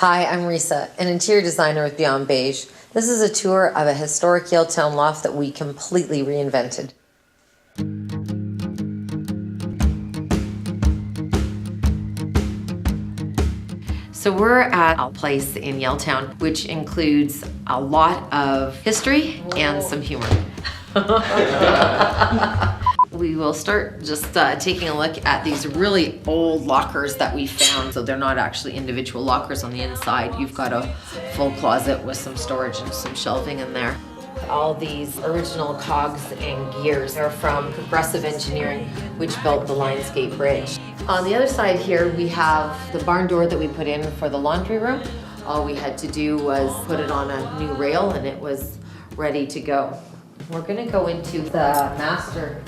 Hi, I'm Reisa, an interior designer with Beyond Beige. This is a tour of a historic Yaletown loft that we completely reinvented. So we're at a place in Yaletown which includes a lot of history and some humor. We will start just taking a look at these really old lockers that we found. So they're not actually individual lockers on the inside. You've got a full closet with some storage and some shelving in there. All these original cogs and gears are from Progressive Engineering, which built the Lionsgate Bridge. On the other side here, we have the barn door that we put in for the laundry room. All we had to do was put it on a new rail and it was ready to go. We're gonna go into the master.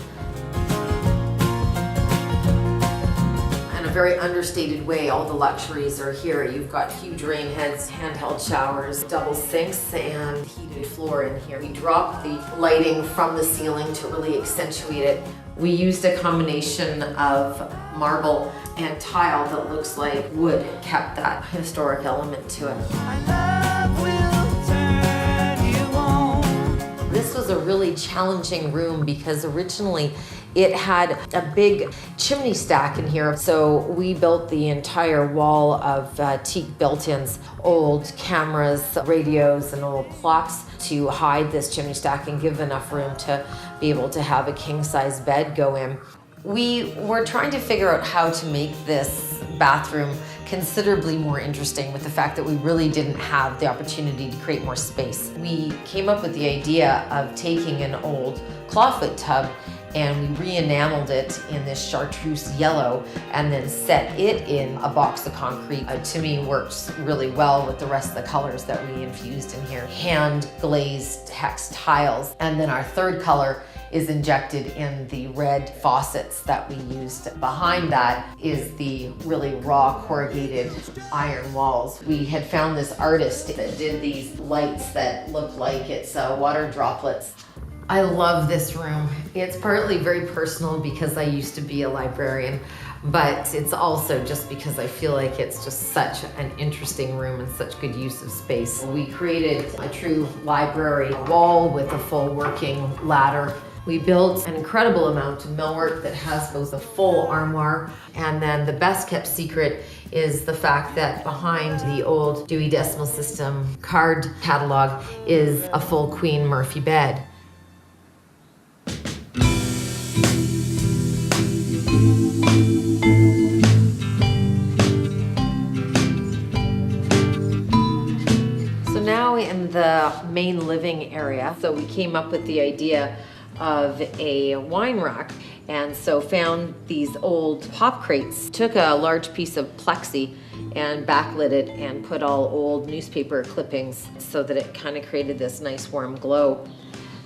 In a very understated way, all the luxuries are here. You've got huge rain heads, handheld showers, double sinks, and heated floor in here. We dropped the lighting from the ceiling to really accentuate it. We used a combination of marble and tile that looks like wood, kept that historic element to it. This was a really challenging room because originally it had a big chimney stack in here. So we built the entire wall of teak built-ins, old cameras, radios, and old clocks to hide this chimney stack and give enough room to be able to have a king-size bed go in. We were trying to figure out how to make this bathroom considerably more interesting with the fact that we really didn't have the opportunity to create more space. We came up with the idea of taking an old clawfoot tub and we re-enameled it in this chartreuse yellow and then set it in a box of concrete. To me, works really well with the rest of the colors that we infused in here. Hand glazed hex tiles. And then our third color is injected in the red faucets that we used. Behind that is the really raw corrugated iron walls. We had found this artist that did these lights that look like it's water droplets. I love this room. It's partly very personal because I used to be a librarian, but it's also just because I feel like it's just such an interesting room and such good use of space. We created a true library wall with a full working ladder. We built an incredible amount of millwork that has both a full armoire, and then the best kept secret is the fact that behind the old Dewey Decimal System card catalog is a full Queen Murphy bed. So now in the main living area, so we came up with the idea of a wine rack, and so found these old pop crates, took a large piece of plexi and backlit it and put all old newspaper clippings so that it kind of created this nice warm glow.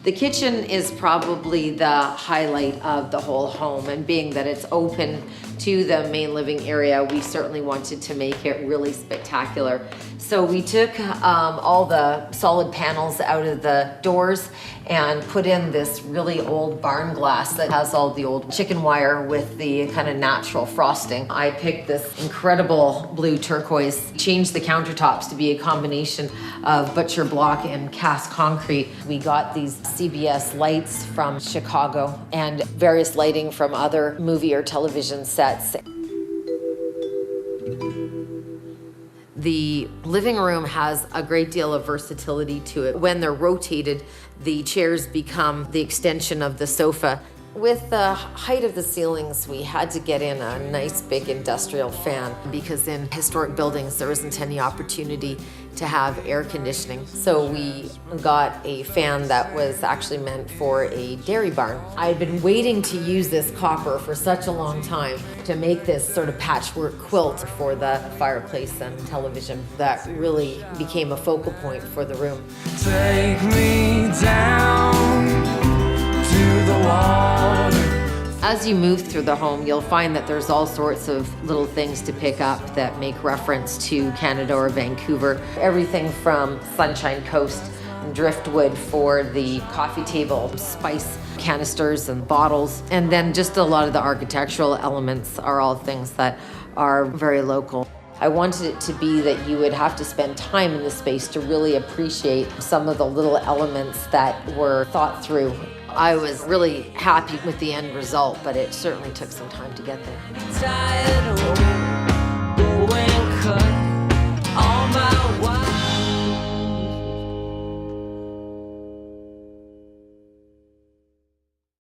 The kitchen is probably the highlight of the whole home, and being that it's open to the main living area, we certainly wanted to make it really spectacular. So we took all the solid panels out of the doors and put in this really old barn glass that has all the old chicken wire with the kind of natural frosting. I picked this incredible blue turquoise, changed the countertops to be a combination of butcher block and cast concrete. We got these CBS lights from Chicago and various lighting from other movie or television sets. The living room has a great deal of versatility to it. When they're rotated, the chairs become the extension of the sofa. With the height of the ceilings, we had to get in a nice big industrial fan because in historic buildings, there isn't any opportunity to have air conditioning. So we got a fan that was actually meant for a dairy barn. I'd been waiting to use this copper for such a long time to make this sort of patchwork quilt for the fireplace and television that really became a focal point for the room. Take me down to the water. As you move through the home, you'll find that there's all sorts of little things to pick up that make reference to Canada or Vancouver. Everything from Sunshine Coast, driftwood for the coffee table, spice canisters and bottles, and then just a lot of the architectural elements are all things that are very local. I wanted it to be that you would have to spend time in the space to really appreciate some of the little elements that were thought through. I was really happy with the end result, but it certainly took some time to get there.